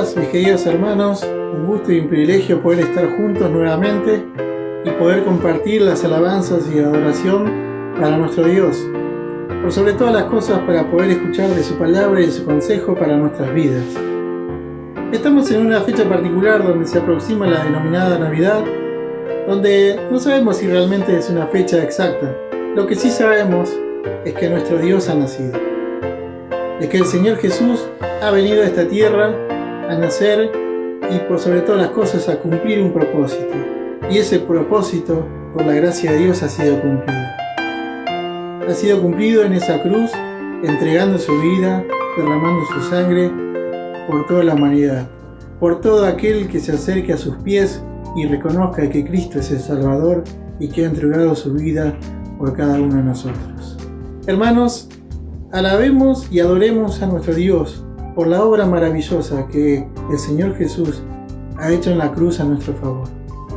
días, mis queridos hermanos. Un gusto y un privilegio poder estar juntos nuevamente y poder compartir las alabanzas y adoración para nuestro Dios. Por sobre todas las cosas, para poder escuchar de su palabra y de su consejo para nuestras vidas. Estamos en una fecha particular donde se aproxima la denominada Navidad, donde no sabemos si realmente es una fecha exacta. Lo que sí sabemos es que nuestro Dios ha nacido. De que el Señor Jesús ha venido a esta tierra a nacer y por sobre todas las cosas a cumplir un propósito. Y ese propósito, por la gracia de Dios, ha sido cumplido. Ha sido cumplido en esa cruz, entregando su vida, derramando su sangre por toda la humanidad, por todo aquel que se acerque a sus pies y reconozca que Cristo es el Salvador y que ha entregado su vida por cada uno de nosotros. Hermanos, alabemos y adoremos a nuestro Dios por la obra maravillosa que el Señor Jesús ha hecho en la cruz a nuestro favor.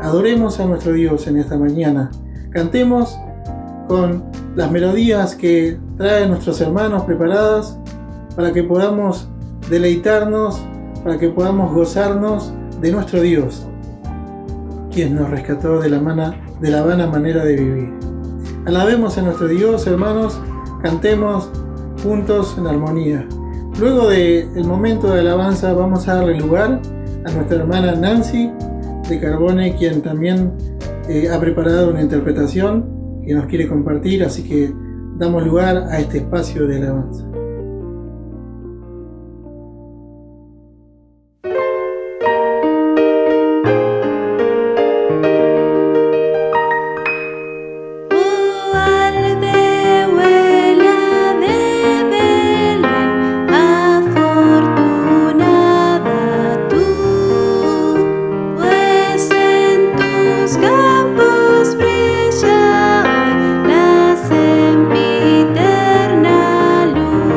Adoremos a nuestro Dios en esta mañana. Cantemos con las melodías que traen nuestros hermanos preparadas para que podamos deleitarnos, para que podamos gozarnos de nuestro Dios, quien nos rescató de la vana manera de vivir. Alabemos a nuestro Dios, hermanos, cantemos juntos en armonía. Luego del momento de alabanza vamos a darle lugar a nuestra hermana Nancy de Carbone, quien también ha preparado una interpretación que nos quiere compartir, así que damos lugar a este espacio de alabanza. Brilla hoy la sempiterna luz.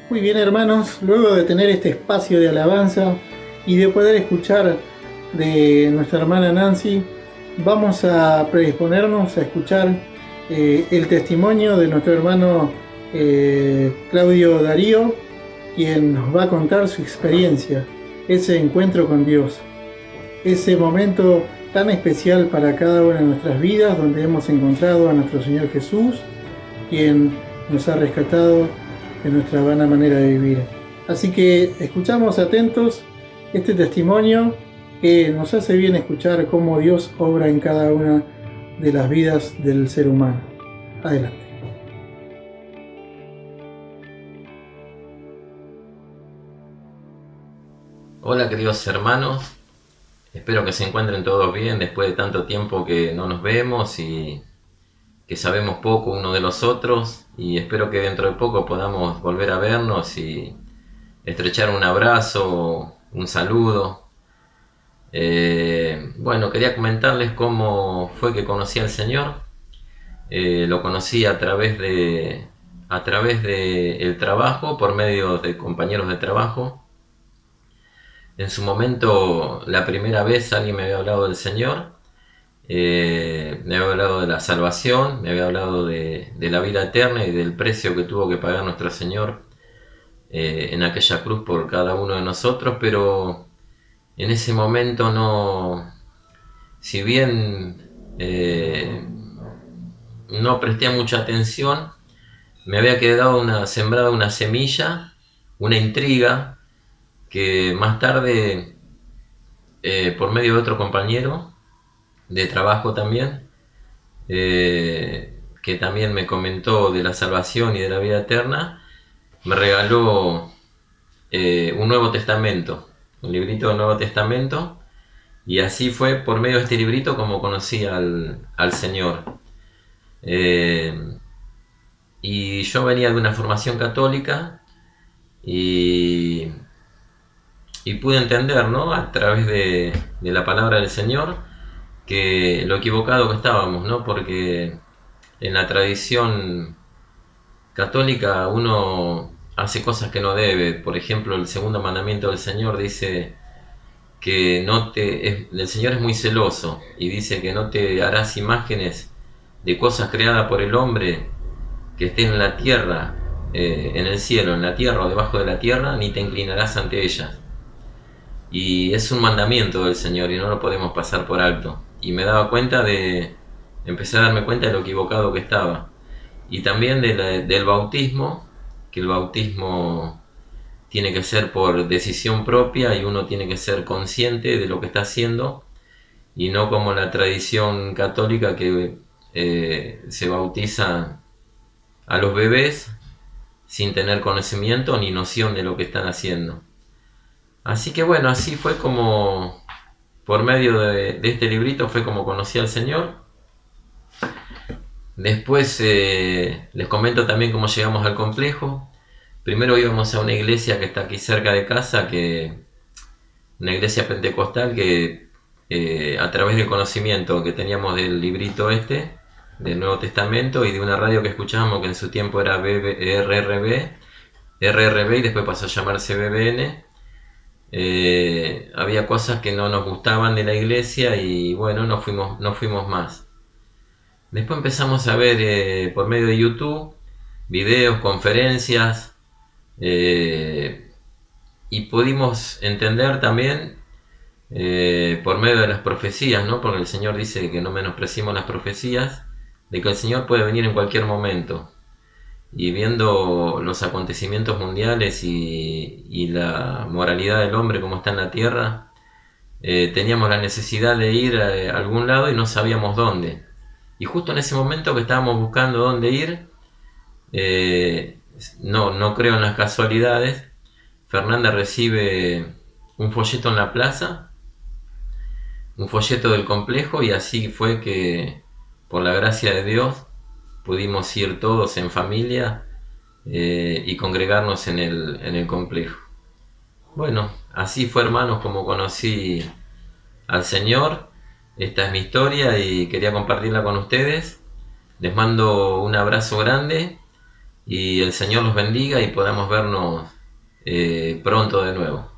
Muy bien, hermanos, luego de tener este espacio de alabanza y de poder escuchar de nuestra hermana Nancy, vamos a predisponernos a escuchar el testimonio de nuestro hermano Claudio Darío, quien nos va a contar su experiencia, ese encuentro con Dios, ese momento tan especial para cada una de nuestras vidas, donde hemos encontrado a nuestro Señor Jesús, quien nos ha rescatado de nuestra vana manera de vivir. Así que escuchamos atentos este testimonio que nos hace bien escuchar cómo Dios obra en cada una de las vidas del ser humano. Adelante. Hola queridos hermanos, espero que se encuentren todos bien después de tanto tiempo que no nos vemos y que sabemos poco uno de los otros, y espero que dentro de poco podamos volver a vernos y estrechar un abrazo, un saludo. Bueno, quería comentarles cómo fue que conocí al Señor. Lo conocí a través de el trabajo, por medio de compañeros de trabajo. En su momento, la primera vez alguien me había hablado del Señor, me había hablado de la salvación, me había hablado de la vida eterna y del precio que tuvo que pagar nuestro Señor en aquella cruz por cada uno de nosotros, pero en ese momento no, si bien no presté mucha atención, me había quedado sembrada una semilla, una intriga, que más tarde, por medio de otro compañero, de trabajo también, que también me comentó de la salvación y de la vida eterna, me regaló un Nuevo Testamento, un librito del Nuevo Testamento, y así fue por medio de este librito como conocí al Señor. Eh, y yo venía de una formación católica y, y pude entender, ¿no? A través de la palabra del Señor, que lo equivocado que estábamos, ¿no? Porque en la tradición católica uno hace cosas que no debe. Por ejemplo, el segundo mandamiento del Señor dice que el Señor es muy celoso y dice que no te harás imágenes de cosas creadas por el hombre que estén en la tierra, en el cielo, en la tierra o debajo de la tierra, ni te inclinarás ante ellas. Y es un mandamiento del Señor y no lo podemos pasar por alto. Y me daba cuenta empecé a darme cuenta de lo equivocado que estaba. Y también del bautismo, que el bautismo tiene que ser por decisión propia y uno tiene que ser consciente de lo que está haciendo y no como la tradición católica que se bautiza a los bebés sin tener conocimiento ni noción de lo que están haciendo. Así que bueno, así fue como, por medio de este librito, fue como conocí al Señor. Después les comento también cómo llegamos al complejo. Primero íbamos a una iglesia que está aquí cerca de casa, una iglesia pentecostal que a través del conocimiento que teníamos del librito del Nuevo Testamento y de una radio que escuchábamos que en su tiempo era RRB y después pasó a llamarse BBN. Había cosas que no nos gustaban de la iglesia y bueno, no fuimos más. Después empezamos a ver por medio de YouTube videos, conferencias, y pudimos entender también por medio de las profecías, ¿no? Porque el Señor dice que no menospreciemos las profecías, de que el Señor puede venir en cualquier momento. Y viendo los acontecimientos mundiales y la moralidad del hombre como está en la tierra, teníamos la necesidad de ir a algún lado y no sabíamos dónde. Y justo en ese momento que estábamos buscando dónde ir, no creo en las casualidades, Fernanda recibe un folleto en la plaza, un folleto del complejo, y así fue que, por la gracia de Dios, pudimos ir todos en familia y congregarnos en el complejo. Bueno, así fue, hermanos, como conocí al Señor. Esta es mi historia y quería compartirla con ustedes. Les mando un abrazo grande y el Señor los bendiga y podamos vernos pronto de nuevo.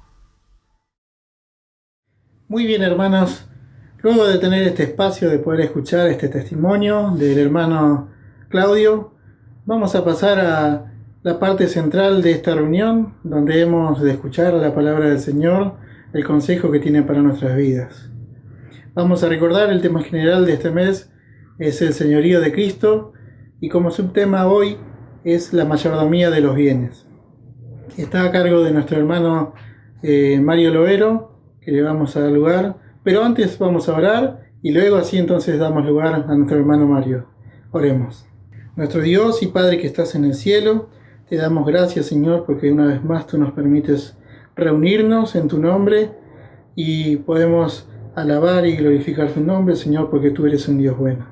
Muy bien, hermanos. Luego de tener este espacio de poder escuchar este testimonio del hermano Claudio, vamos a pasar a la parte central de esta reunión, donde hemos de escuchar la palabra del Señor, el consejo que tiene para nuestras vidas. Vamos a recordar el tema general de este mes, es el señorío de Cristo, y como subtema hoy es la mayordomía de los bienes. Está a cargo de nuestro hermano Mario Loero, que le vamos a dar lugar, pero antes vamos a orar y luego así entonces damos lugar a nuestro hermano Mario. Oremos. Nuestro Dios y Padre que estás en el cielo, te damos gracias, Señor, porque una vez más tú nos permites reunirnos en tu nombre y podemos alabar y glorificar tu nombre, Señor, porque tú eres un Dios bueno.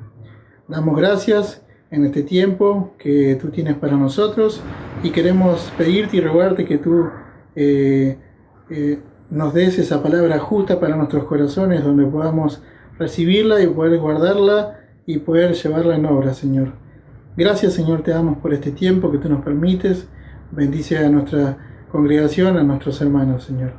Damos gracias en este tiempo que tú tienes para nosotros y queremos pedirte y rogarte que tú nos des esa palabra justa para nuestros corazones, donde podamos recibirla y poder guardarla y poder llevarla en obra, Señor. Gracias, Señor, te damos por este tiempo que tú nos permites. Bendice a nuestra congregación, a nuestros hermanos, Señor.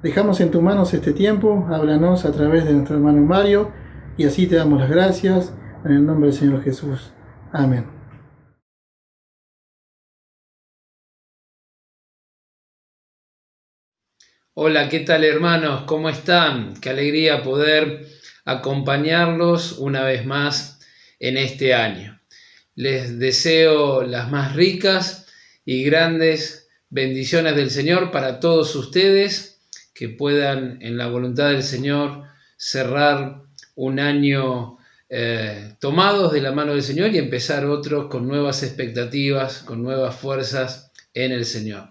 Dejamos en tus manos este tiempo, háblanos a través de nuestro hermano Mario, y así te damos las gracias, en el nombre del Señor Jesús. Amén. Hola, ¿qué tal, hermanos? ¿Cómo están? Qué alegría poder acompañarlos una vez más en este año. Les deseo las más ricas y grandes bendiciones del Señor para todos ustedes, que puedan en la voluntad del Señor cerrar un año tomados de la mano del Señor y empezar otro con nuevas expectativas, con nuevas fuerzas en el Señor.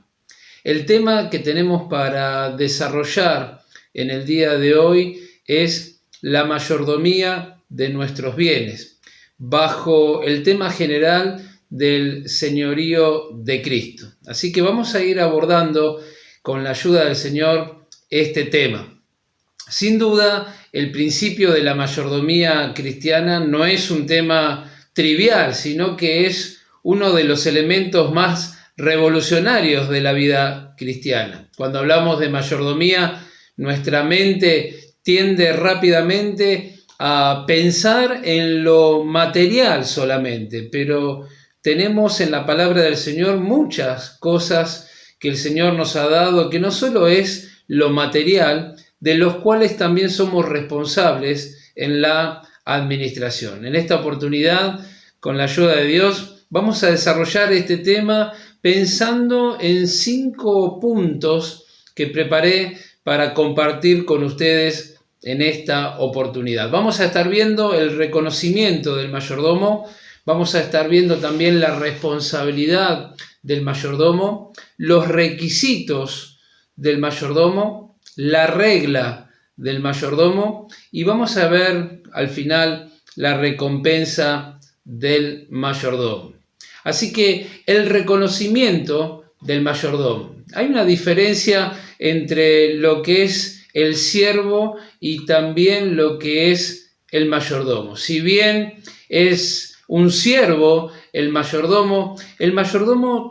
El tema que tenemos para desarrollar en el día de hoy es la mayordomía de nuestros bienes, bajo el tema general del señorío de Cristo. Así que vamos a ir abordando con la ayuda del Señor este tema. Sin duda, el principio de la mayordomía cristiana no es un tema trivial, sino que es uno de los elementos más revolucionarios de la vida cristiana. Cuando hablamos de mayordomía, nuestra mente tiende rápidamente a pensar en lo material solamente, pero tenemos en la palabra del Señor muchas cosas que el Señor nos ha dado, que no solo es lo material, de los cuales también somos responsables en la administración. En esta oportunidad, con la ayuda de Dios, vamos a desarrollar este tema pensando en 5 puntos que preparé para compartir con ustedes en esta oportunidad. Vamos a estar viendo el reconocimiento del mayordomo, vamos a estar viendo también la responsabilidad del mayordomo, los requisitos del mayordomo, la regla del mayordomo y vamos a ver al final la recompensa del mayordomo. Así que el reconocimiento del mayordomo. Hay una diferencia entre lo que es el siervo y también lo que es el mayordomo. Si bien es un siervo, el mayordomo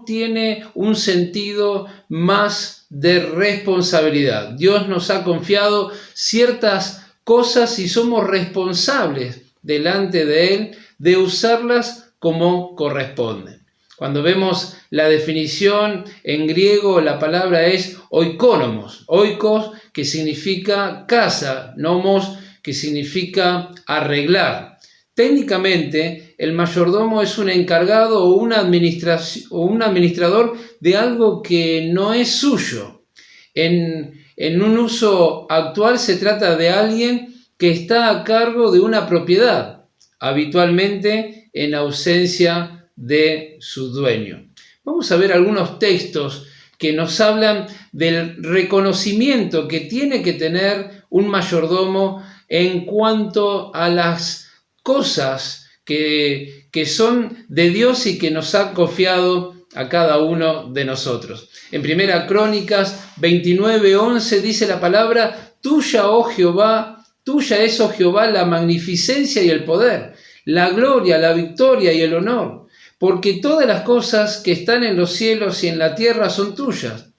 tiene un sentido más de responsabilidad. Dios nos ha confiado ciertas cosas y somos responsables delante de Él de usarlas como corresponde. Cuando vemos la definición en griego, la palabra es oikonomos. Oikos, que significa casa, nomos, que significa arreglar. Técnicamente, el mayordomo es un encargado o un administrador de algo que no es suyo. En un uso actual se trata de alguien que está a cargo de una propiedad, habitualmente en ausencia de su dueño. Vamos a ver algunos textos que nos hablan del reconocimiento que tiene que tener un mayordomo en cuanto a las cosas que son de Dios y que nos ha confiado a cada uno de nosotros. En 1 Crónicas 29:11 dice la palabra: tuya, oh Jehová, tuya es, oh Jehová, la magnificencia y el poder, la gloria, la victoria y el honor, porque todas las cosas que están en los cielos y en la tierra son tuyas.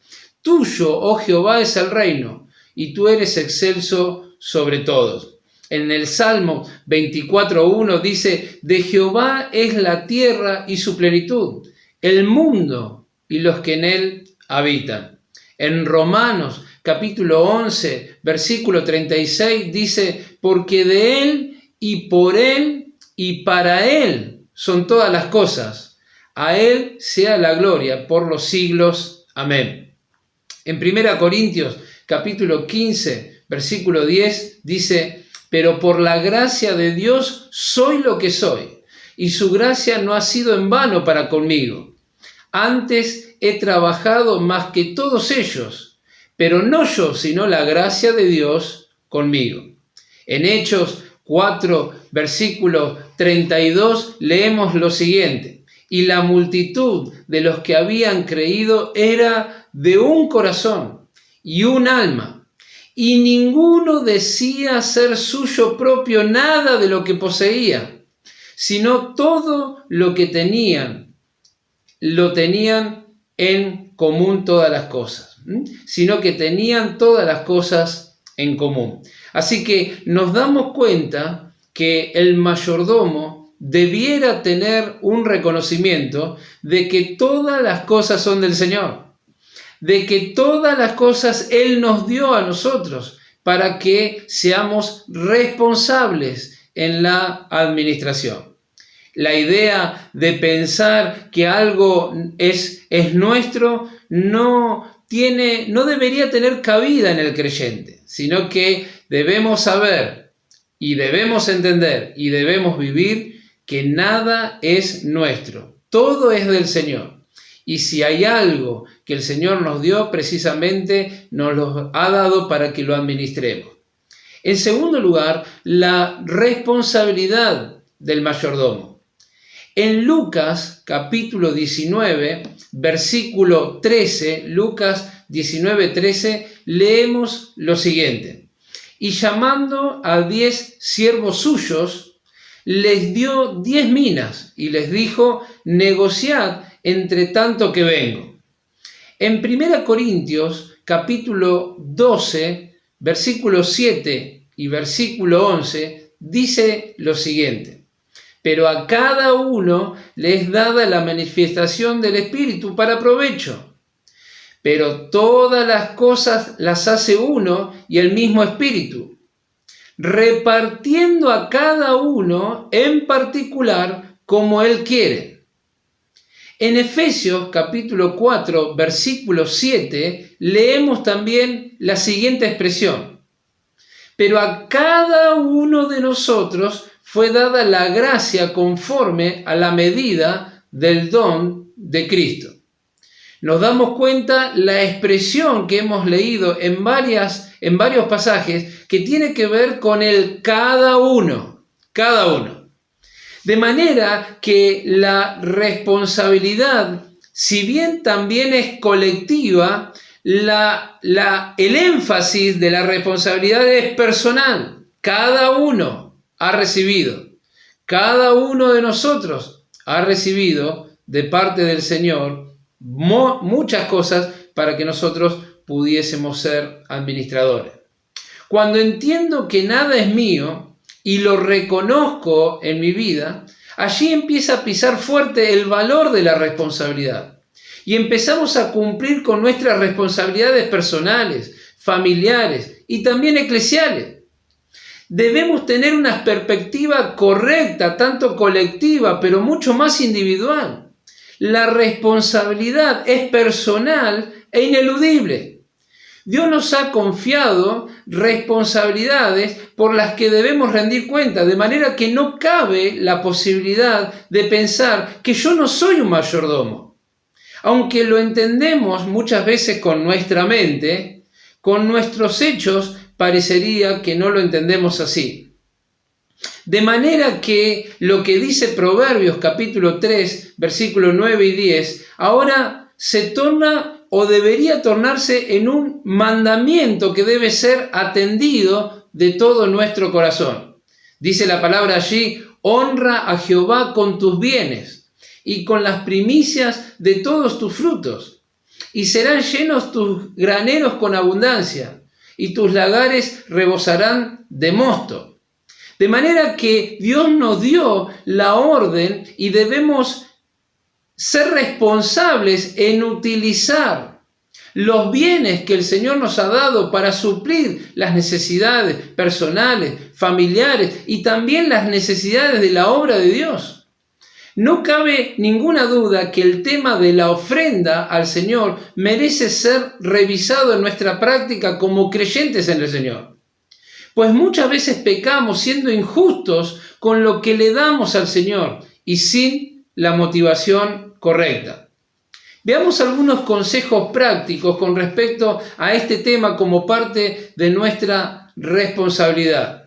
Tuyo, oh Jehová, es el reino, y tú eres excelso sobre todos. En el Salmo 24:1 dice: de Jehová es la tierra y su plenitud, el mundo y los que en él habitan. En Romanos capítulo 11, versículo 36 dice: porque de él y por él y para él son todas las cosas. A él sea la gloria por los siglos. Amén. En 1 Corintios capítulo 15, versículo 10 dice: pero por la gracia de Dios soy lo que soy, y su gracia no ha sido en vano para conmigo. Antes he trabajado más que todos ellos, pero no yo, sino la gracia de Dios conmigo. En Hechos 4, versículo 32, leemos lo siguiente: y la multitud de los que habían creído era de un corazón y un alma, y ninguno decía ser suyo propio nada de lo que poseía, sino todo lo que tenían, lo tenían en común todas las cosas, sino que tenían todas las cosas en común. Así que nos damos cuenta que el mayordomo debiera tener un reconocimiento de que todas las cosas son del Señor, de que todas las cosas Él nos dio a nosotros para que seamos responsables en la administración. La idea de pensar que algo es nuestro no debería tener cabida en el creyente, sino que debemos saber y debemos entender y debemos vivir que nada es nuestro, todo es del Señor. Y si hay algo que el Señor nos dio, precisamente nos lo ha dado para que lo administremos. En segundo lugar, la responsabilidad del mayordomo. En Lucas capítulo 19, versículo 13, Lucas 19, 13, leemos lo siguiente. Y llamando a 10 siervos suyos, les dio 10 minas y les dijo, negociad entre tanto que vengo. En 1 Corintios capítulo 12, versículo 7 y versículo 11, dice lo siguiente. Pero a cada uno le es dada la manifestación del Espíritu para provecho. Pero todas las cosas las hace uno y el mismo Espíritu, repartiendo a cada uno en particular como Él quiere. En Efesios capítulo 4, versículo 7, leemos también la siguiente expresión. Pero a cada uno de nosotros fue dada la gracia conforme a la medida del don de Cristo. Nos damos cuenta la expresión que hemos leído en varios pasajes que tiene que ver con el cada uno. De manera que la responsabilidad, si bien también es colectiva, el énfasis de la responsabilidad es personal. Cada uno ha recibido, cada uno de nosotros ha recibido de parte del Señor muchas cosas para que nosotros pudiésemos ser administradores. Cuando entiendo que nada es mío y lo reconozco en mi vida, allí empieza a pisar fuerte el valor de la responsabilidad y empezamos a cumplir con nuestras responsabilidades personales, familiares y también eclesiales. Debemos tener una perspectiva correcta, tanto colectiva, pero mucho más individual. La responsabilidad es personal e ineludible. Dios nos ha confiado responsabilidades por las que debemos rendir cuenta, de manera que no cabe la posibilidad de pensar que yo no soy un mayordomo. Aunque lo entendemos muchas veces con nuestra mente, con nuestros hechos parecería que no lo entendemos así. De manera que lo que dice Proverbios capítulo 3, versículos 9 y 10, ahora se torna o debería tornarse en un mandamiento que debe ser atendido de todo nuestro corazón. Dice la palabra allí, honra a Jehová con tus bienes y con las primicias de todos tus frutos, y serán llenos tus graneros con abundancia, y tus lagares rebosarán de mosto. De manera que Dios nos dio la orden y debemos ser responsables en utilizar los bienes que el Señor nos ha dado para suplir las necesidades personales, familiares y también las necesidades de la obra de Dios. No cabe ninguna duda que el tema de la ofrenda al Señor merece ser revisado en nuestra práctica como creyentes en el Señor. Pues muchas veces pecamos siendo injustos con lo que le damos al Señor y sin la motivación correcta. Veamos algunos consejos prácticos con respecto a este tema como parte de nuestra responsabilidad.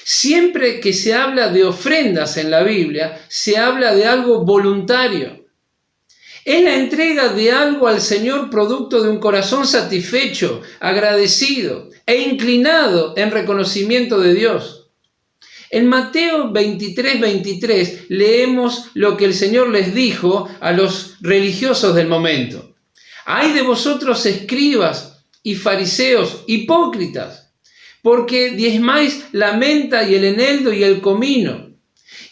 Siempre que se habla de ofrendas en la Biblia, se habla de algo voluntario. Es la entrega de algo al Señor producto de un corazón satisfecho, agradecido e inclinado en reconocimiento de Dios. En Mateo 23, 23 leemos lo que el Señor les dijo a los religiosos del momento. ¡Ay de vosotros, escribas y fariseos, hipócritas! Porque diezmáis la menta y el eneldo y el comino,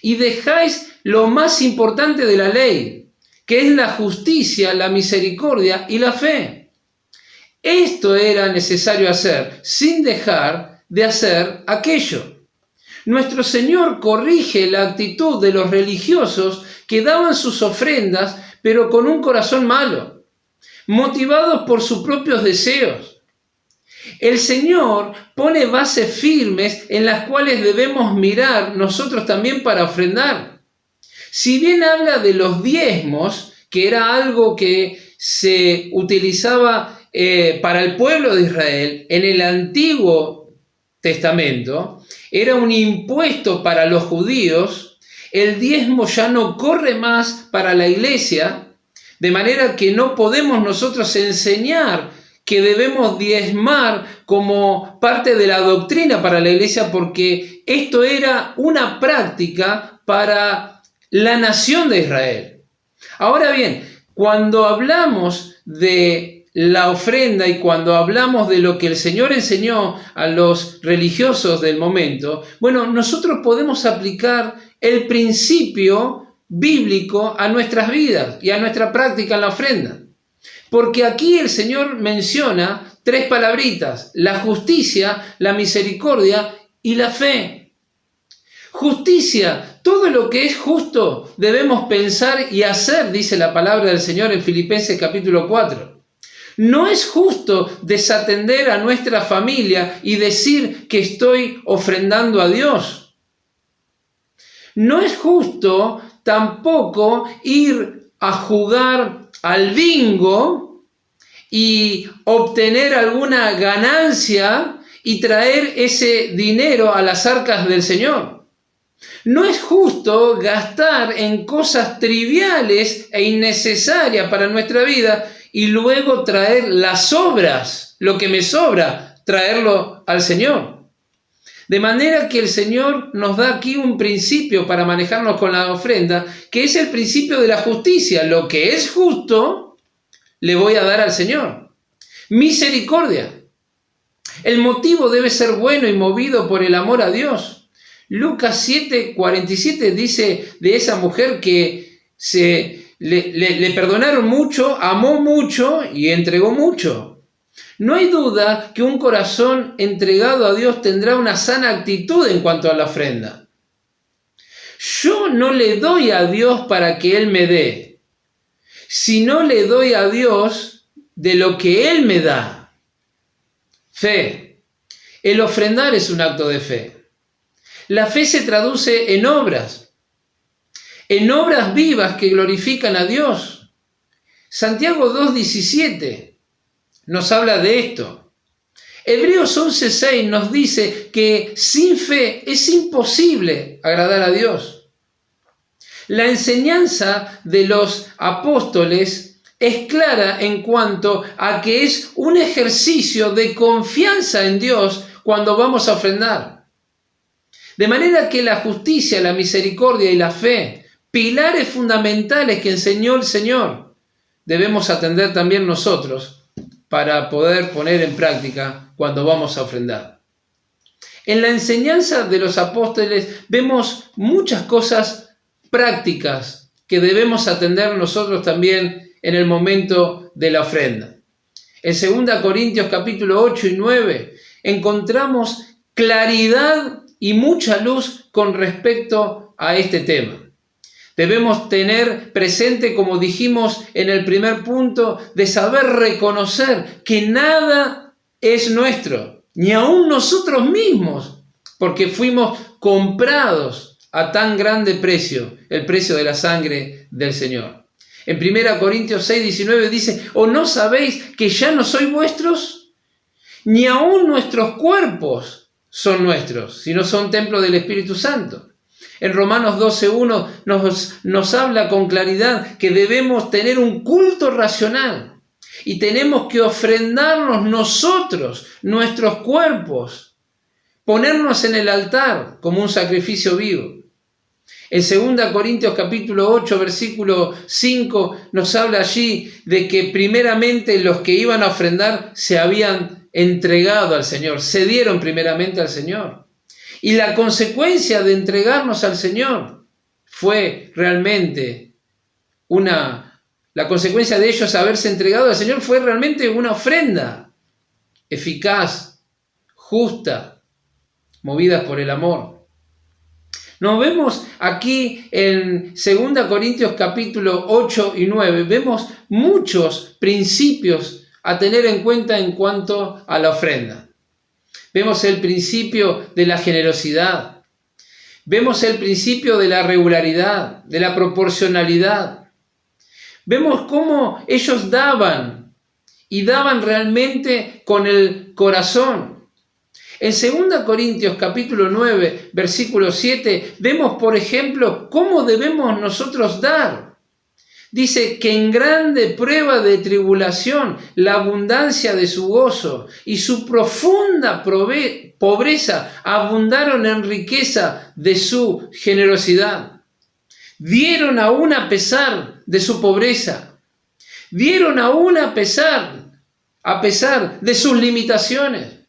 y dejáis lo más importante de la ley, que es la justicia, la misericordia y la fe. Esto era necesario hacer, sin dejar de hacer aquello. Nuestro Señor corrige la actitud de los religiosos que daban sus ofrendas, pero con un corazón malo, motivados por sus propios deseos. El Señor pone bases firmes en las cuales debemos mirar nosotros también para ofrendar. Si bien habla de los diezmos, que era algo que se utilizaba para el pueblo de Israel en el Antiguo Testamento, era un impuesto para los judíos, el diezmo ya no corre más para la iglesia, de manera que no podemos nosotros enseñar que debemos diezmar como parte de la doctrina para la iglesia, porque esto era una práctica para la nación de Israel. Ahora bien, cuando hablamos de la ofrenda y cuando hablamos de lo que el Señor enseñó a los religiosos del momento, bueno, nosotros podemos aplicar el principio bíblico a nuestras vidas y a nuestra práctica en la ofrenda. Porque aquí el Señor menciona 3 palabritas: la justicia, la misericordia y la fe. Justicia, todo lo que es justo debemos pensar y hacer, dice la palabra del Señor en Filipenses capítulo 4. No es justo desatender a nuestra familia y decir que estoy ofrendando a Dios. No es justo tampoco ir a jugar al bingo y obtener alguna ganancia y traer ese dinero a las arcas del Señor. No es justo gastar en cosas triviales e innecesarias para nuestra vida y luego traer las sobras, lo que me sobra, traerlo al Señor. De manera que el Señor nos da aquí un principio para manejarnos con la ofrenda, que es el principio de la justicia. Lo que es justo, le voy a dar al Señor. Misericordia. El motivo debe ser bueno y movido por el amor a Dios. Lucas 7:47 dice de esa mujer que le perdonaron mucho, amó mucho y entregó mucho. No hay duda que un corazón entregado a Dios tendrá una sana actitud en cuanto a la ofrenda. Yo no le doy a Dios para que Él me dé, sino le doy a Dios de lo que Él me da. Fe. El ofrendar es un acto de fe. La fe se traduce en obras vivas que glorifican a Dios. Santiago 2:17 nos habla de esto. Hebreos 11:6 nos dice que sin fe es imposible agradar a Dios. La enseñanza de los apóstoles es clara en cuanto a que es un ejercicio de confianza en Dios cuando vamos a ofrendar. De manera que la justicia, la misericordia y la fe, pilares fundamentales que enseñó el Señor, debemos atender también nosotros para poder poner en práctica cuando vamos a ofrendar. En la enseñanza de los apóstoles vemos muchas cosas prácticas que debemos atender nosotros también en el momento de la ofrenda. En 2 Corintios capítulo 8 y 9 encontramos claridad y mucha luz con respecto a este tema. Debemos tener presente, como dijimos en el primer punto, de saber reconocer que nada es nuestro, ni aun nosotros mismos, porque fuimos comprados a tan grande precio, el precio de la sangre del Señor. En 1 Corintios 6:19 dice: ¿o no sabéis que ya no sois vuestros? Ni aun nuestros cuerpos son nuestros, sino son templo del Espíritu Santo. En Romanos 12:1 nos habla con claridad que debemos tener un culto racional y tenemos que ofrendarnos nosotros, nuestros cuerpos, ponernos en el altar como un sacrificio vivo. En 2 Corintios capítulo 8, versículo 5 nos habla allí de que primeramente los que iban a ofrendar se habían entregado al Señor, se dieron primeramente al Señor. Y la consecuencia de entregarnos al Señor fue realmente la consecuencia de ellos haberse entregado al Señor fue realmente una ofrenda eficaz, justa, movida por el amor. Nos vemos aquí en 2 Corintios capítulo 8 y 9, vemos muchos principios a tener en cuenta en cuanto a la ofrenda. Vemos el principio de la generosidad. Vemos el principio de la regularidad, de la proporcionalidad. Vemos cómo ellos daban y daban realmente con el corazón. En 2 Corintios capítulo 9, versículo 7, vemos, por ejemplo, cómo debemos nosotros dar. Dice que en grande prueba de tribulación, la abundancia de su gozo y su profunda pobreza abundaron en riqueza de su generosidad. Dieron aún a pesar de su pobreza. Dieron aún a pesar de sus limitaciones.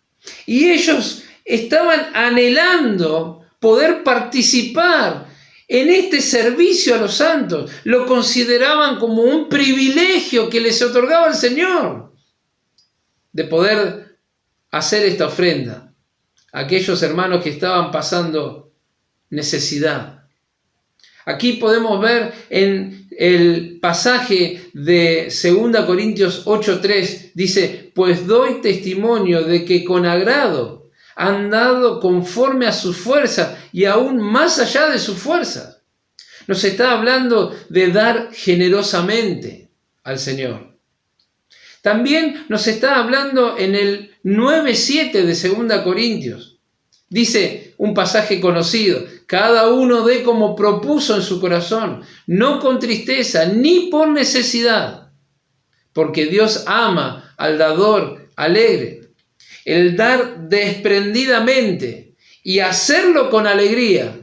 Y ellos estaban anhelando poder participar en este servicio a los santos. Lo consideraban como un privilegio que les otorgaba el Señor de poder hacer esta ofrenda a aquellos hermanos que estaban pasando necesidad. Aquí podemos ver en el pasaje de 2 Corintios 8:3, dice, pues doy testimonio de que con agrado han dado conforme a sus fuerzas y aún más allá de sus fuerzas. Nos está hablando de dar generosamente al Señor. También nos está hablando en el 9:7 de 2 Corintios. Dice un pasaje conocido, cada uno dé como propuso en su corazón, no con tristeza ni por necesidad, porque Dios ama al dador alegre. El dar desprendidamente y hacerlo con alegría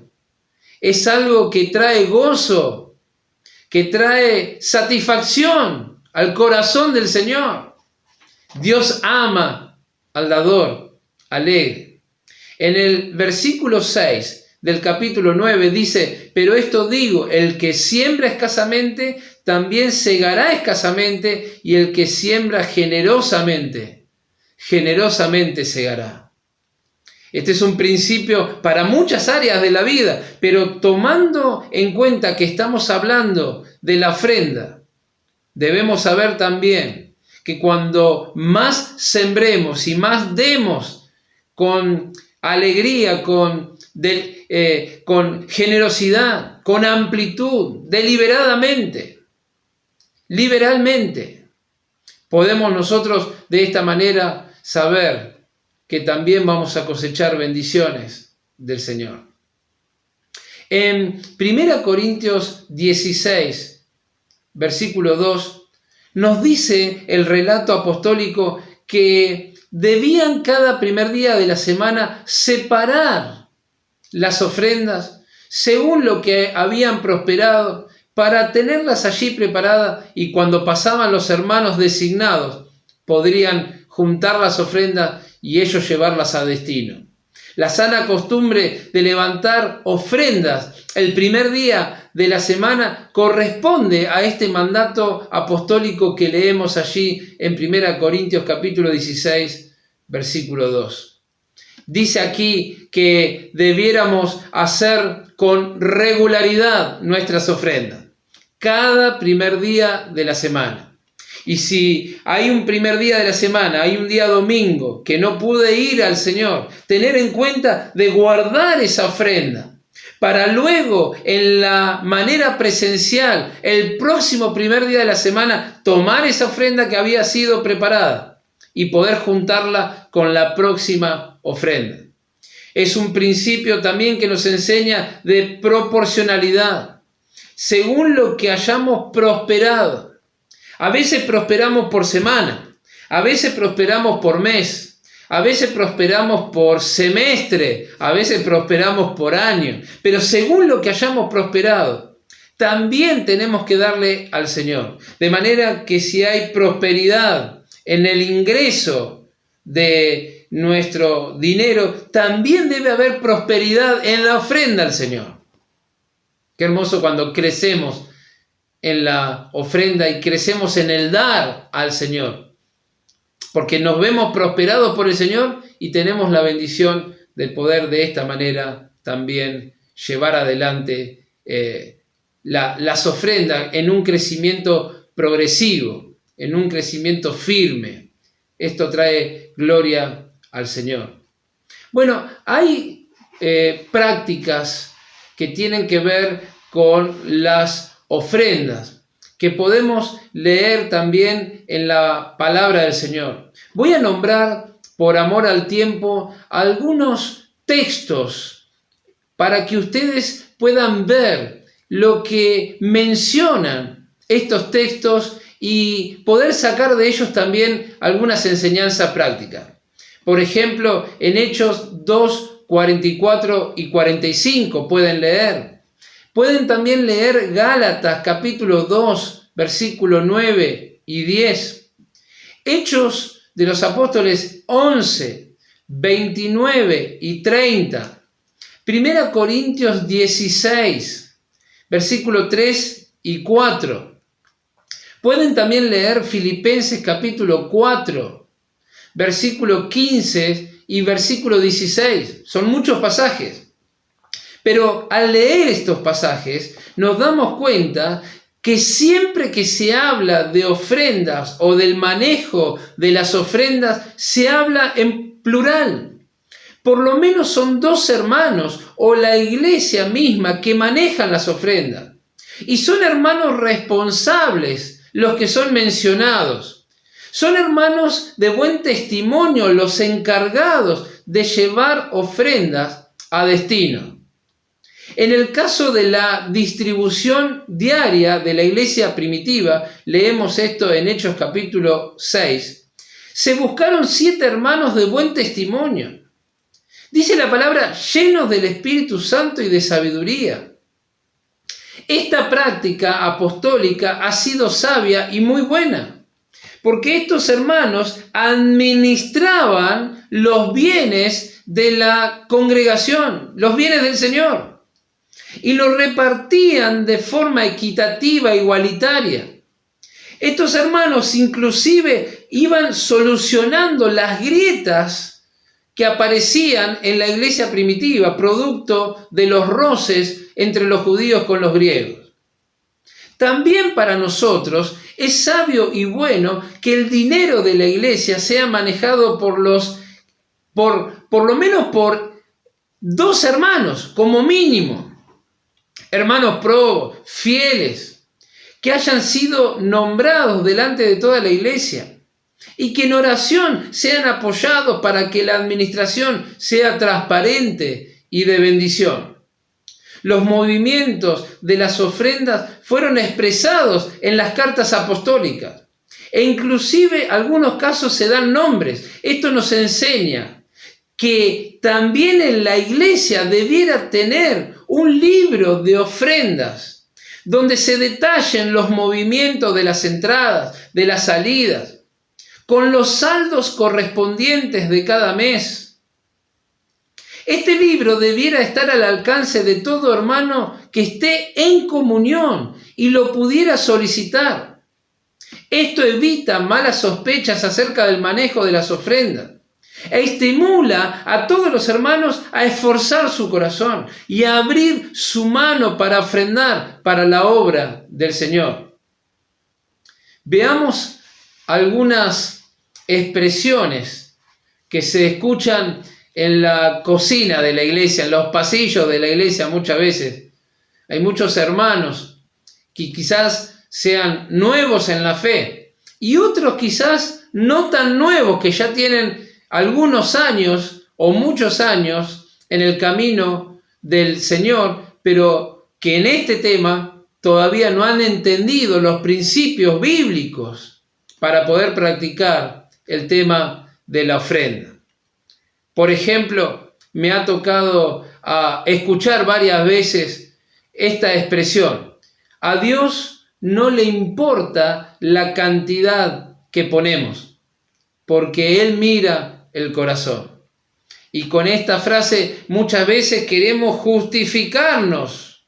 es algo que trae gozo, que trae satisfacción al corazón del Señor. Dios ama al dador alegre. En el versículo 6 del capítulo 9 dice, pero esto digo, el que siembra escasamente, también segará escasamente, y el que siembra generosamente, generosamente segará. Este es un principio para muchas áreas de la vida, pero tomando en cuenta que estamos hablando de la ofrenda, debemos saber también que cuando más sembremos y más demos con alegría, con generosidad, con amplitud, deliberadamente, liberalmente, podemos nosotros de esta manera saber que también vamos a cosechar bendiciones del Señor. En 1 Corintios 16, versículo 2, nos dice el relato apostólico que debían cada primer día de la semana separar las ofrendas según lo que habían prosperado para tenerlas allí preparadas, y cuando pasaban los hermanos designados podrían juntar las ofrendas y ellos llevarlas a destino. La sana costumbre de levantar ofrendas el primer día de la semana corresponde a este mandato apostólico que leemos allí en 1 Corintios capítulo 16, versículo 2. Dice aquí que debiéramos hacer con regularidad nuestras ofrendas, cada primer día de la semana. Y si hay un primer día de la semana, hay un día domingo que no pude ir al Señor, tener en cuenta de guardar esa ofrenda para luego en la manera presencial, el próximo primer día de la semana, tomar esa ofrenda que había sido preparada y poder juntarla con la próxima ofrenda. Es un principio también que nos enseña de proporcionalidad, según lo que hayamos prosperado. A veces prosperamos por semana, a veces prosperamos por mes, a veces prosperamos por semestre, a veces prosperamos por año, pero según lo que hayamos prosperado, también tenemos que darle al Señor. De manera que si hay prosperidad en el ingreso de nuestro dinero, también debe haber prosperidad en la ofrenda al Señor. Qué hermoso cuando crecemos en la ofrenda y crecemos en el dar al Señor, porque nos vemos prosperados por el Señor y tenemos la bendición de poder de esta manera también llevar adelante las ofrendas en un crecimiento progresivo, en un crecimiento firme. Esto trae gloria al Señor. Bueno, hay prácticas que tienen que ver con las ofrendas, que podemos leer también en la palabra del Señor. Voy a nombrar, por amor al tiempo, algunos textos para que ustedes puedan ver lo que mencionan estos textos y poder sacar de ellos también algunas enseñanzas prácticas. Por ejemplo, en Hechos 2, 44 y 45 pueden leer. Pueden también leer Gálatas capítulo 2, versículo 9 y 10. Hechos de los Apóstoles 11, 29 y 30. Primera Corintios 16, versículo 3 y 4. Pueden también leer Filipenses capítulo 4, versículo 15 y versículo 16. Son muchos pasajes. Pero al leer estos pasajes nos damos cuenta que siempre que se habla de ofrendas o del manejo de las ofrendas, se habla en plural. Por lo menos son dos hermanos o la iglesia misma que manejan las ofrendas. Y son hermanos responsables los que son mencionados. Son hermanos de buen testimonio los encargados de llevar ofrendas a destino. En el caso de la distribución diaria de la iglesia primitiva, leemos esto en Hechos capítulo 6, se buscaron 7 hermanos de buen testimonio. Dice la palabra, llenos del Espíritu Santo y de sabiduría. Esta práctica apostólica ha sido sabia y muy buena, porque estos hermanos administraban los bienes de la congregación, los bienes del Señor, y los repartían de forma equitativa, igualitaria. Estos hermanos inclusive iban solucionando las grietas que aparecían en la iglesia primitiva, producto de los roces entre los judíos con los griegos. También para nosotros es sabio y bueno que el dinero de la iglesia sea manejado por lo menos por 2 hermanos, como mínimo. Hermanos probos, fieles, que hayan sido nombrados delante de toda la iglesia y que en oración sean apoyados para que la administración sea transparente y de bendición. Los movimientos de las ofrendas fueron expresados en las cartas apostólicas e inclusive en algunos casos se dan nombres. Esto nos enseña que también en la iglesia debiera tener un libro de ofrendas donde se detallen los movimientos de las entradas, de las salidas, con los saldos correspondientes de cada mes. Este libro debiera estar al alcance de todo hermano que esté en comunión y lo pudiera solicitar. Esto evita malas sospechas acerca del manejo de las ofrendas e estimula a todos los hermanos a esforzar su corazón y a abrir su mano para ofrendar para la obra del Señor. Veamos algunas expresiones que se escuchan en la cocina de la iglesia, en los pasillos de la iglesia muchas veces. Hay muchos hermanos que quizás sean nuevos en la fe y otros quizás no tan nuevos, que ya tienen algunos años o muchos años en el camino del Señor, pero que en este tema todavía no han entendido los principios bíblicos para poder practicar el tema de la ofrenda. Por ejemplo, me ha tocado escuchar varias veces esta expresión: a Dios no le importa la cantidad que ponemos, porque Él mira el corazón. Y con esta frase muchas veces queremos justificarnos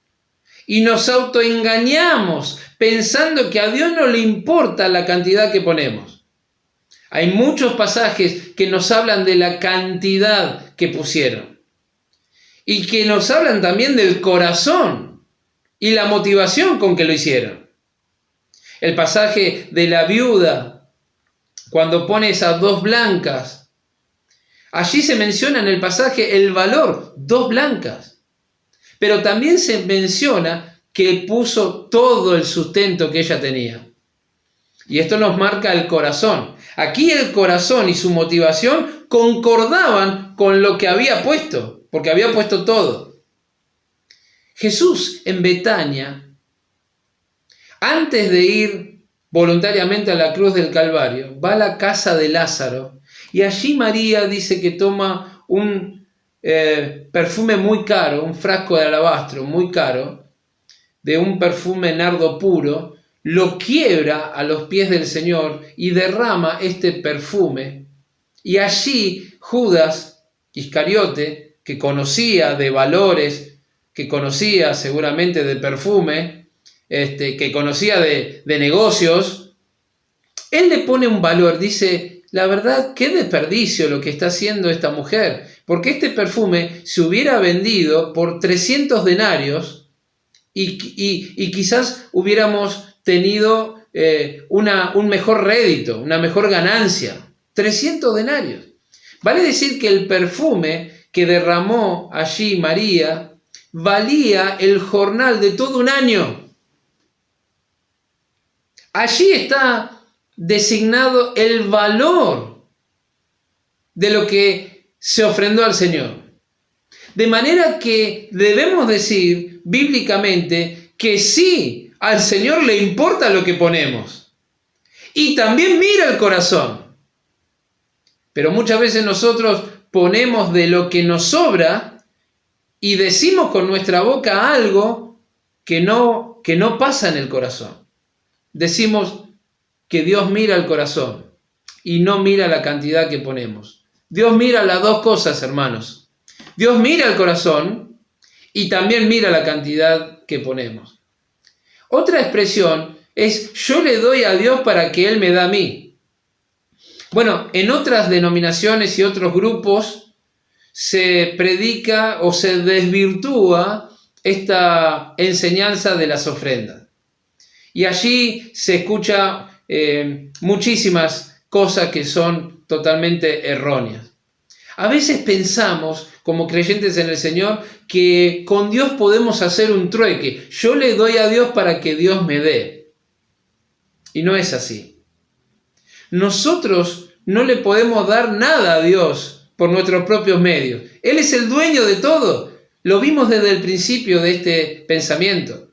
y nos autoengañamos pensando que a Dios no le importa la cantidad que ponemos. Hay muchos pasajes que nos hablan de la cantidad que pusieron y que nos hablan también del corazón y la motivación con que lo hicieron. El pasaje de la viuda, cuando pone esas 2 blancas, allí se menciona en el pasaje el valor, 2 blancas. Pero también se menciona que puso todo el sustento que ella tenía. Y esto nos marca el corazón. Aquí el corazón y su motivación concordaban con lo que había puesto, porque había puesto todo. Jesús en Betania, antes de ir voluntariamente a la cruz del Calvario, va a la casa de Lázaro y allí María dice que toma un perfume muy caro, un frasco de alabastro muy caro, de un perfume nardo puro, lo quiebra a los pies del Señor y derrama este perfume. Y allí Judas Iscariote, que conocía de valores, que conocía seguramente de perfume, que conocía de negocios, él le pone un valor, dice, la verdad, qué desperdicio lo que está haciendo esta mujer, porque este perfume se hubiera vendido por 300 denarios y quizás hubiéramos tenido un mejor rédito, una mejor ganancia. 300 denarios. Vale decir que el perfume que derramó allí María valía el jornal de todo un año. Allí está designado el valor de lo que se ofrendó al Señor. De manera que debemos decir bíblicamente que sí, al Señor le importa lo que ponemos. Y también mira el corazón. Pero muchas veces nosotros ponemos de lo que nos sobra y decimos con nuestra boca algo que no pasa en el corazón. Decimos que Dios mira el corazón y no mira la cantidad que ponemos. Dios mira las 2 cosas, hermanos. Dios mira el corazón y también mira la cantidad que ponemos. Otra expresión es yo le doy a Dios para que Él me da a mí. Bueno, en otras denominaciones y otros grupos se predica o se desvirtúa esta enseñanza de las ofrendas. Y allí se escucha muchísimas cosas que son totalmente erróneas. A veces pensamos, como creyentes en el Señor, que con Dios podemos hacer un trueque. Yo le doy a Dios para que Dios me dé. Y no es así. Nosotros no le podemos dar nada a Dios por nuestros propios medios. Él es el dueño de todo. Lo vimos desde el principio de este pensamiento.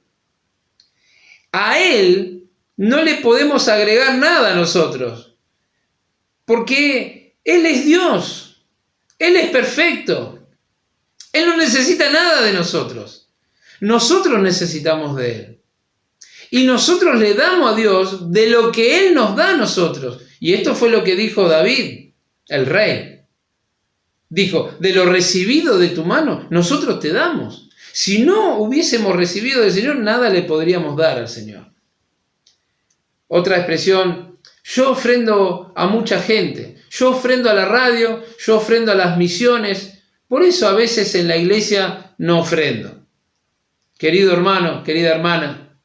A Él no le podemos agregar nada a nosotros, porque Él es Dios. Él es perfecto. Él no necesita nada de nosotros. Nosotros necesitamos de Él. Y nosotros le damos a Dios de lo que Él nos da a nosotros. Y esto fue lo que dijo David, el rey. Dijo, de lo recibido de tu mano, nosotros te damos. Si no hubiésemos recibido del Señor, nada le podríamos dar al Señor. Otra expresión, yo ofrendo a mucha gente. Yo ofrendo a la radio, yo ofrendo a las misiones. Por eso a veces en la iglesia no ofrendo. Querido hermano, querida hermana,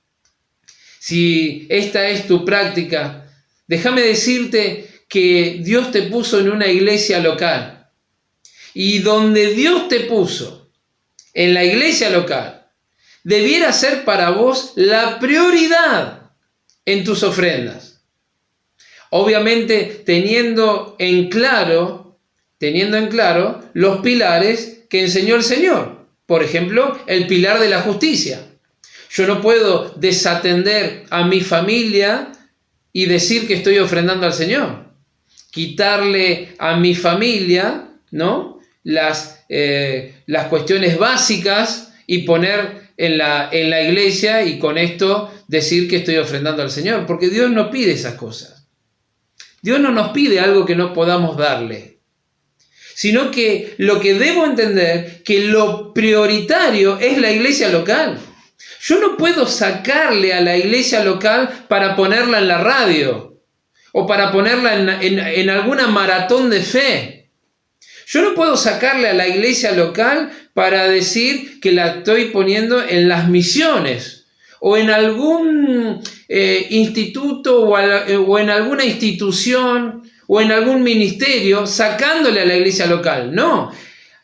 si esta es tu práctica, déjame decirte que Dios te puso en una iglesia local. Y donde Dios te puso, en la iglesia local, debiera ser para vos la prioridad en tus ofrendas. Obviamente teniendo en claro los pilares que enseñó el Señor. Por ejemplo, el pilar de la justicia. Yo no puedo desatender a mi familia y decir que estoy ofrendando al Señor. Quitarle a mi familia, ¿no?, las cuestiones básicas y poner en la iglesia y con esto decir que estoy ofrendando al Señor. Porque Dios no pide esas cosas. Dios no nos pide algo que no podamos darle. Sino que lo que debo entender, que lo prioritario es la iglesia local. Yo no puedo sacarle a la iglesia local para ponerla en la radio o para ponerla en alguna maratón de fe. Yo no puedo sacarle a la iglesia local para decir que la estoy poniendo en las misiones o en algún instituto o en alguna institución o en algún ministerio sacándole a la iglesia local. No,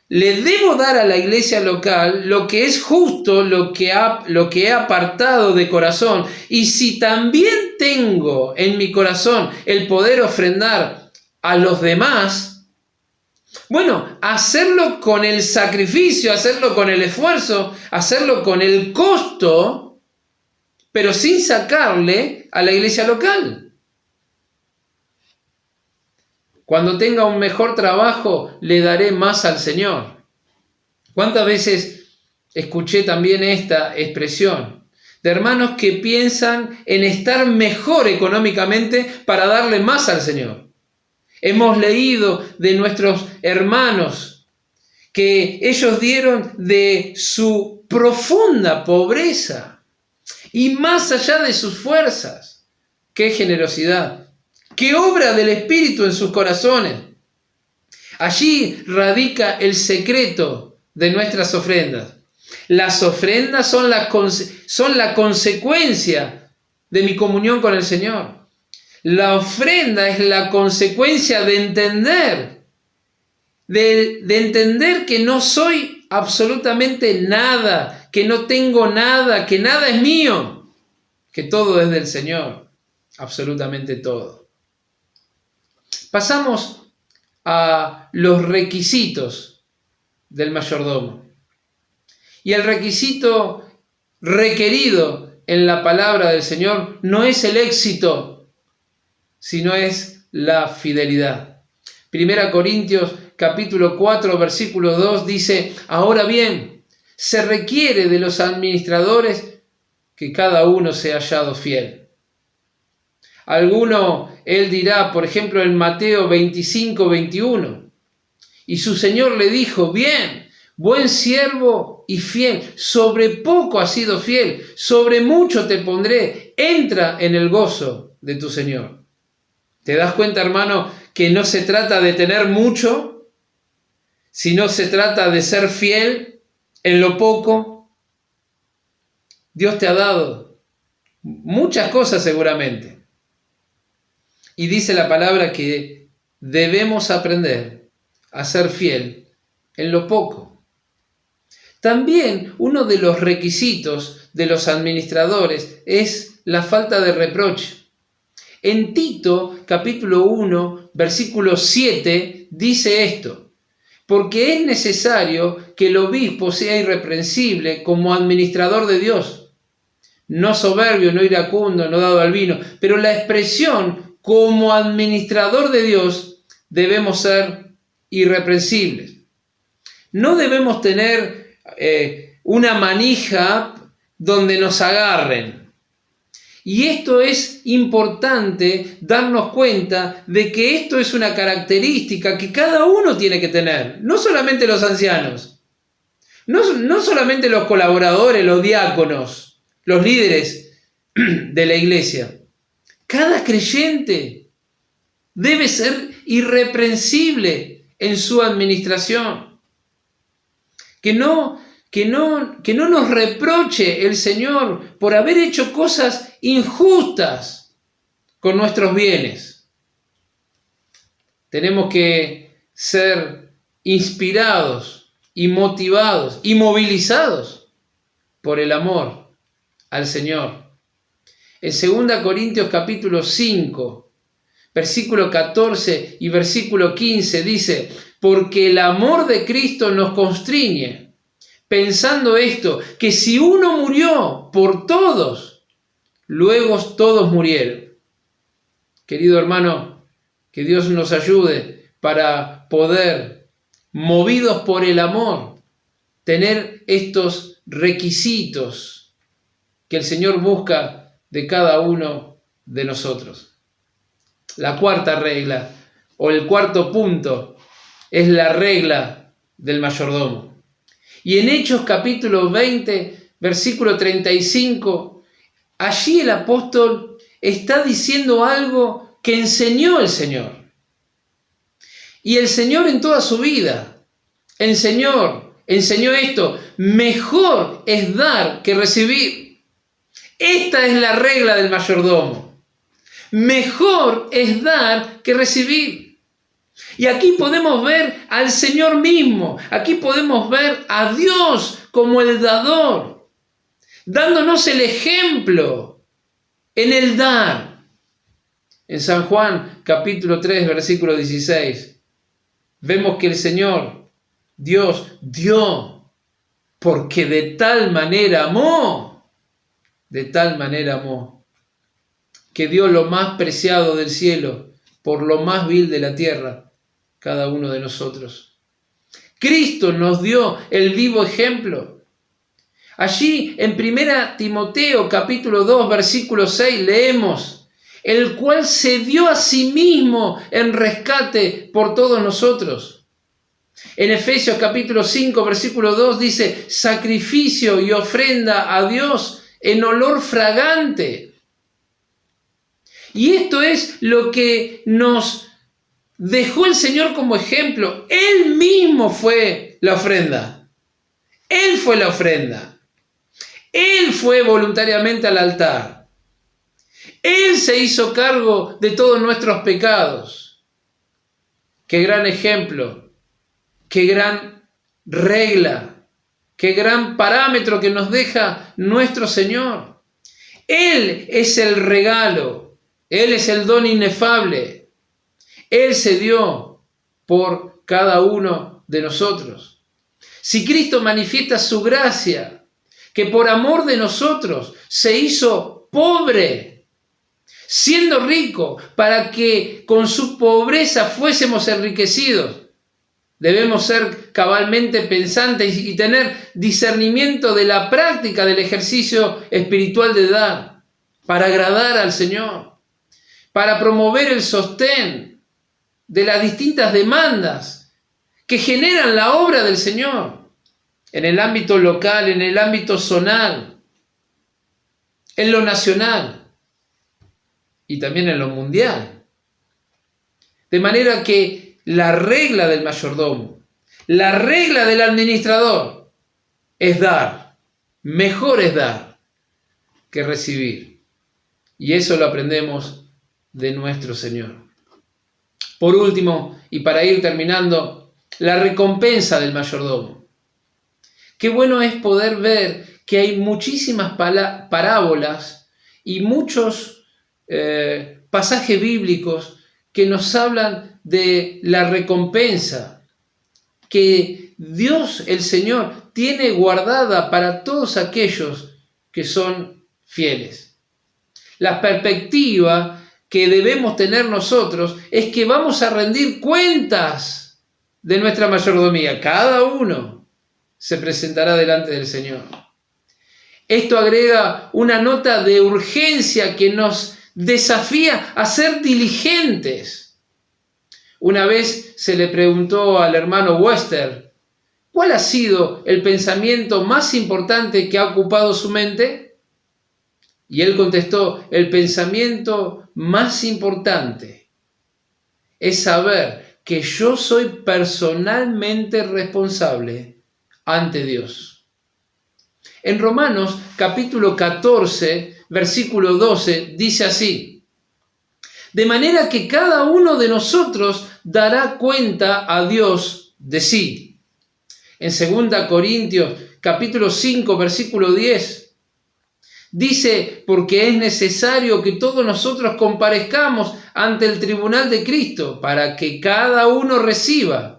le debo dar a la iglesia local lo que es justo, lo que he apartado de corazón. Y si también tengo en mi corazón el poder ofrendar a los demás, bueno, hacerlo con el sacrificio, hacerlo con el esfuerzo, hacerlo con el costo, pero sin sacarle a la iglesia local. Cuando tenga un mejor trabajo, le daré más al Señor. ¿Cuántas veces escuché también esta expresión de hermanos que piensan en estar mejor económicamente para darle más al Señor? Hemos leído de nuestros hermanos que ellos dieron de su profunda pobreza y más allá de sus fuerzas. ¡Qué generosidad! ¡Qué obra del Espíritu en sus corazones! Allí radica el secreto de nuestras ofrendas. Las ofrendas son la consecuencia de mi comunión con el Señor. La ofrenda es la consecuencia de entender que no soy absolutamente nada, que no tengo nada, que nada es mío, que todo es del Señor, absolutamente todo. Pasamos a los requisitos del mayordomo. Y el requisito requerido en la palabra del Señor no es el éxito, sino es la fidelidad. 1 Corintios capítulo 4, versículo 2 dice: ahora bien, se requiere de los administradores que cada uno sea hallado fiel. Alguno, él dirá, por ejemplo, en Mateo 25, 21, y su Señor le dijo: bien, buen siervo y fiel, sobre poco has sido fiel, sobre mucho te pondré, entra en el gozo de tu Señor. ¿Te das cuenta, hermano, que no se trata de tener mucho, sino se trata de ser fiel en lo poco? Dios te ha dado muchas cosas seguramente. Y dice la palabra que debemos aprender a ser fiel en lo poco. También uno de los requisitos de los administradores es la falta de reproche. En Tito, capítulo 1, versículo 7, dice esto: porque es necesario que el obispo sea irreprensible como administrador de Dios, no soberbio, no iracundo, no dado al vino, pero la expresión como administrador de Dios debemos ser irreprensibles. No debemos tener una manija donde nos agarren. Y esto es importante darnos cuenta de que esto es una característica que cada uno tiene que tener, no solamente los ancianos, no solamente los colaboradores, los diáconos, los líderes de la iglesia. Cada creyente debe ser irreprensible en su administración. Que no nos reproche el Señor por haber hecho cosas injustas con nuestros bienes. Tenemos que ser inspirados y motivados y movilizados por el amor al Señor. En 2 Corintios capítulo 5, versículo 14 y versículo 15 dice: porque el amor de Cristo nos constriñe, pensando esto, que si uno murió por todos, luego todos murieron. Querido hermano, que Dios nos ayude para poder, movidos por el amor, tener estos requisitos que el Señor busca de cada uno de nosotros. La cuarta regla, o el cuarto punto, es la regla del mayordomo. Y en Hechos capítulo 20, versículo 35, allí el apóstol está diciendo algo que enseñó el Señor. Y el Señor en toda su vida enseñó esto: mejor es dar que recibir. Esta es la regla del mayordomo. Mejor es dar que recibir. Y aquí podemos ver al Señor mismo. Aquí podemos ver a Dios como el dador, dándonos el ejemplo en el dar. En San Juan, capítulo 3, versículo 16, vemos que el Señor, Dios, dio, porque de tal manera amó, que dio lo más preciado del cielo por lo más vil de la tierra, cada uno de nosotros. Cristo nos dio el vivo ejemplo. Allí en 1 Timoteo capítulo 2 versículo 6 leemos: el cual se dio a sí mismo en rescate por todos nosotros. En Efesios capítulo 5 versículo 2 dice: sacrificio y ofrenda a Dios en olor fragante. Y esto es lo que nos dejó el Señor como ejemplo. Él mismo fue la ofrenda. Él fue la ofrenda. Él fue voluntariamente al altar. Él se hizo cargo de todos nuestros pecados. Qué gran ejemplo, qué gran regla, qué gran parámetro que nos deja nuestro Señor. Él es el regalo, Él es el don inefable. Él se dio por cada uno de nosotros. Si Cristo manifiesta su gracia, que por amor de nosotros se hizo pobre, siendo rico, para que con su pobreza fuésemos enriquecidos, debemos ser cabalmente pensantes y tener discernimiento de la práctica del ejercicio espiritual de dar, para agradar al Señor, para promover el sostén de las distintas demandas que generan la obra del Señor, en el ámbito local, en el ámbito zonal, en lo nacional y también en lo mundial. De manera que la regla del mayordomo, la regla del administrador es dar. Mejor es dar que recibir. Y eso lo aprendemos de nuestro Señor. Por último, y para ir terminando, la recompensa del mayordomo. Qué bueno es poder ver que hay muchísimas parábolas y muchos pasajes bíblicos que nos hablan de la recompensa que Dios, el Señor, tiene guardada para todos aquellos que son fieles. La perspectiva que debemos tener nosotros es que vamos a rendir cuentas de nuestra mayordomía. Cada uno se presentará delante del Señor. Esto agrega una nota de urgencia que nos desafía a ser diligentes. Una vez se le preguntó al hermano Wester: ¿cuál ha sido el pensamiento más importante que ha ocupado su mente? Y él contestó: el pensamiento más importante es saber que yo soy personalmente responsable ante Dios. En Romanos capítulo 14, versículo 12, dice así: de manera que cada uno de nosotros dará cuenta a Dios de sí. En 2 Corintios capítulo 5, versículo 10, dice: porque es necesario que todos nosotros comparezcamos ante el tribunal de Cristo, para que cada uno reciba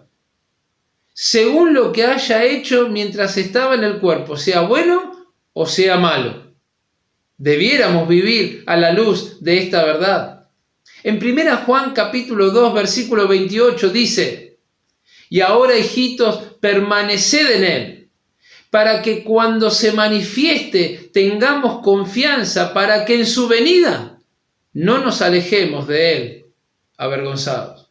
según lo que haya hecho mientras estaba en el cuerpo, sea bueno o sea malo. Debiéramos vivir a la luz de esta verdad. En 1 Juan capítulo 2, versículo 28 dice: y ahora, hijitos, permaneced en él, para que cuando se manifieste tengamos confianza, para que en su venida no nos alejemos de él avergonzados.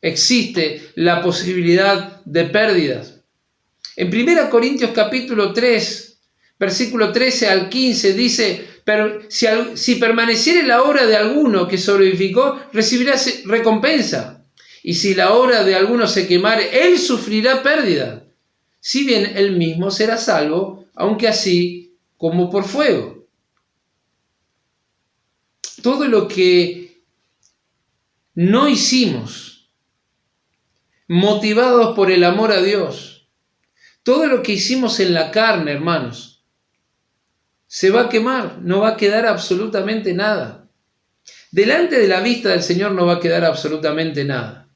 Existe la posibilidad de pérdidas. En 1 Corintios capítulo 3, versículo 13 al 15 dice: pero si permaneciere la obra de alguno que sobrevivificó, recibirá recompensa. Y si la obra de alguno se quemare, él sufrirá pérdida, si bien él mismo será salvo, aunque así como por fuego. todo lo que no hicimos, motivados por el amor a Dios, todo lo que hicimos en la carne, hermanos, se va a quemar, no va a quedar absolutamente nada. Delante de la vista del Señor no va a quedar absolutamente nada.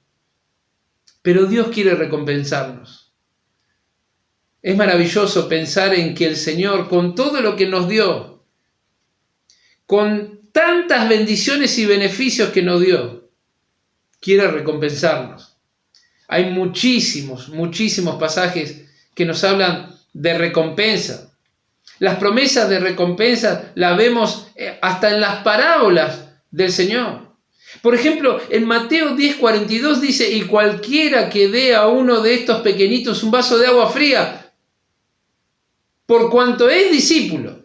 Pero Dios quiere recompensarnos. Es maravilloso pensar en que el Señor, con todo lo que nos dio, con tantas bendiciones y beneficios que nos dio, quiere recompensarnos. Hay muchísimos pasajes que nos hablan de recompensa. Las promesas de recompensa las vemos hasta en las parábolas del Señor. Por ejemplo, en Mateo 10:42 dice: y cualquiera que dé a uno de estos pequeñitos un vaso de agua fría, por cuanto es discípulo,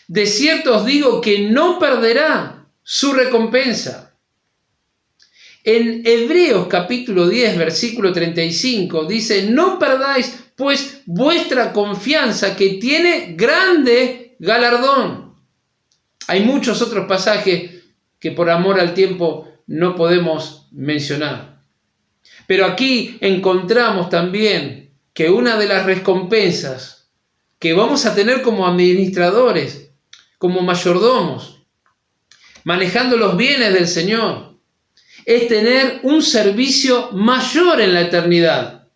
de cierto os digo que no perderá su recompensa. En Hebreos capítulo 10, versículo 35 dice: no perdáis pues vuestra confianza, que tiene grande galardón. Hay muchos otros pasajes que por amor al tiempo no podemos mencionar. Pero aquí encontramos también que una de las recompensas que vamos a tener como administradores, como mayordomos, manejando los bienes del Señor, es tener un servicio mayor en la eternidad.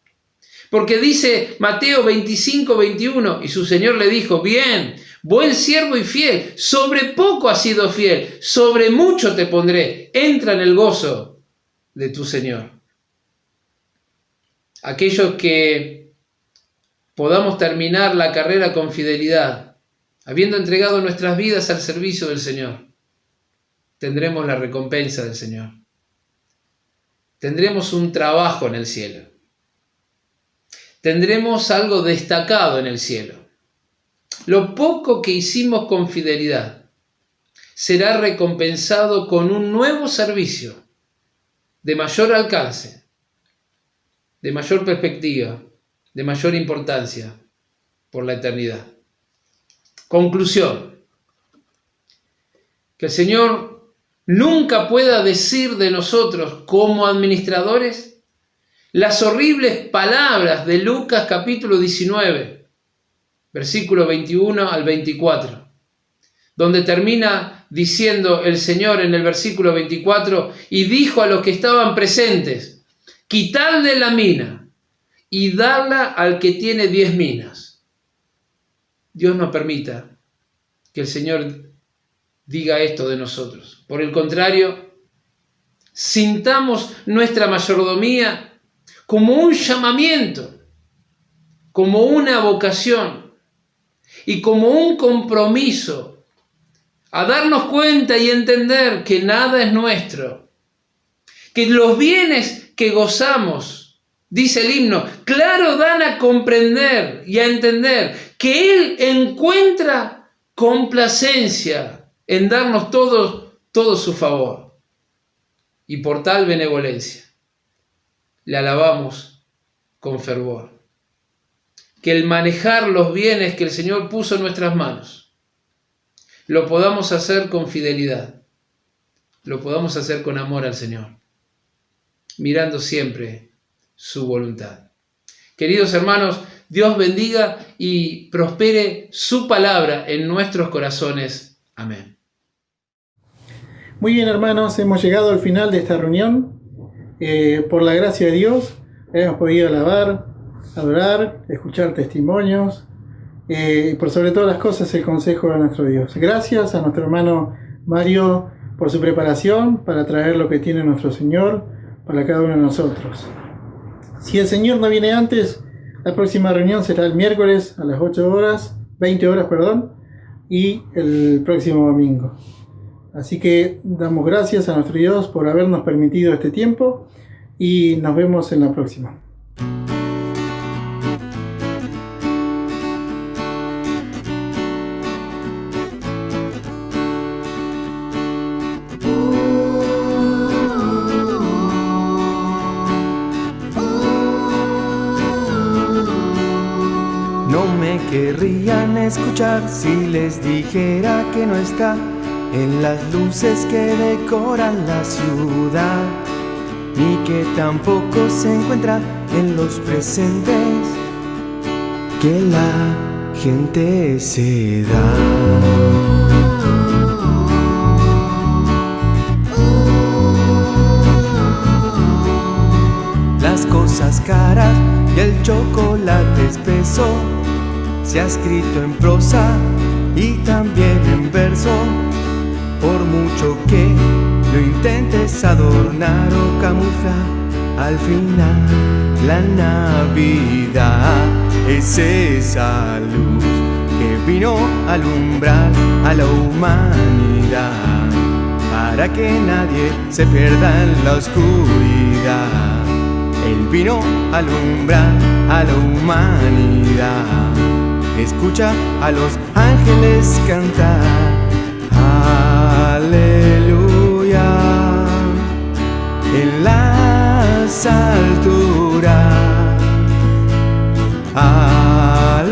Porque dice Mateo 25:21, y su Señor le dijo: bien, buen siervo y fiel, sobre poco has sido fiel, sobre mucho te pondré, entra en el gozo de tu Señor. Aquellos que podamos terminar la carrera con fidelidad, habiendo entregado nuestras vidas al servicio del Señor, tendremos la recompensa del Señor. Tendremos un trabajo en el cielo. Tendremos algo destacado en el cielo. Lo poco que hicimos con fidelidad será recompensado con un nuevo servicio de mayor alcance, de mayor perspectiva, de mayor importancia por la eternidad. Conclusión: que el Señor nunca pueda decir de nosotros como administradores las horribles palabras de Lucas capítulo 19, versículo 21 al 24, donde termina diciendo el Señor en el versículo 24: y dijo a los que estaban presentes: quitadle la mina y dadla al que tiene 10 minas. Dios no permita que el Señor diga esto de nosotros. Por el contrario, sintamos nuestra mayordomía como un llamamiento, como una vocación y como un compromiso a darnos cuenta y entender que nada es nuestro, que los bienes que gozamos, dice el himno, claro dan a comprender y a entender que Él encuentra complacencia en darnos todo su favor. Y por tal benevolencia le alabamos con fervor. Que el manejar los bienes que el Señor puso en nuestras manos lo podamos hacer con fidelidad, lo podamos hacer con amor al Señor, mirando siempre su voluntad. Queridos hermanos, Dios bendiga y prospere su palabra en nuestros corazones. Amén. Muy bien, hermanos, hemos llegado al final de esta reunión. Por la gracia de Dios hemos podido alabar, adorar, escuchar testimonios y por sobre todas las cosas el consejo de nuestro Dios. Gracias a nuestro hermano Mario por su preparación para traer lo que tiene nuestro Señor para cada uno de nosotros. Si el Señor no viene antes, la próxima reunión será el miércoles a las 20 horas, y el próximo domingo. Así que damos gracias a nuestro Dios por habernos permitido este tiempo y nos vemos en la próxima. No me querrían escuchar si les dijera que no está en las luces que decoran la ciudad, ni que tampoco se encuentra en los presentes que la gente se da. Las cosas caras y el chocolate espeso se ha escrito en prosa y también en verso. Por mucho que lo intentes adornar o camuflar, al final la Navidad es esa luz que vino a alumbrar a la humanidad, para que nadie se pierda en la oscuridad. Él vino a alumbrar a la humanidad. Escucha a los ángeles cantar aleluya en las alturas, aleluya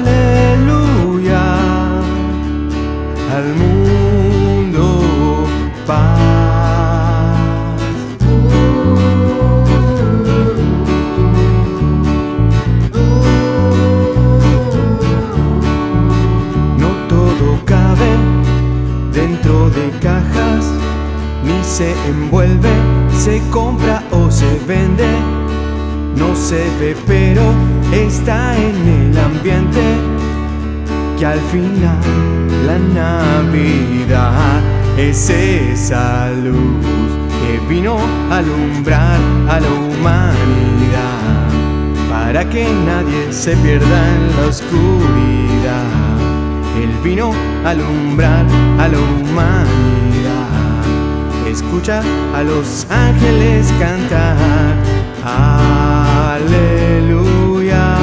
al mundo paz. Dentro de cajas, ni se envuelve, se compra o se vende. No se ve pero está en el ambiente, que al final la Navidad es esa luz que vino a alumbrar a la humanidad, para que nadie se pierda en la oscuridad. Él vino a alumbrar a la humanidad. Escucha a los ángeles cantar aleluya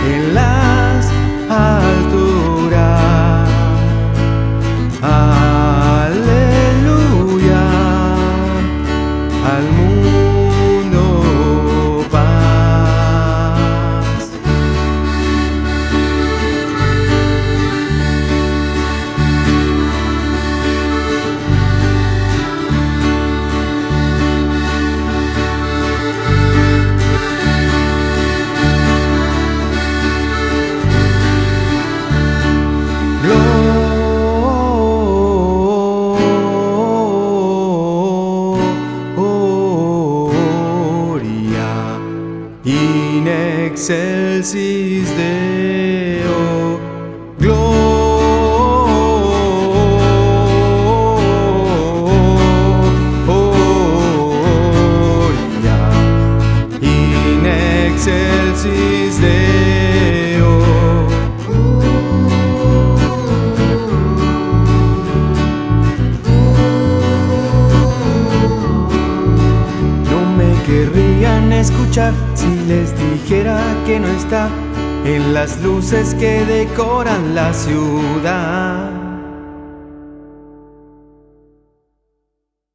en las alturas, aleluya al mundo paz. In excelsis Deo, gloria, in excelsis Deo. No me querrían escuchar si les dijera que no está en las luces que decoran la ciudad.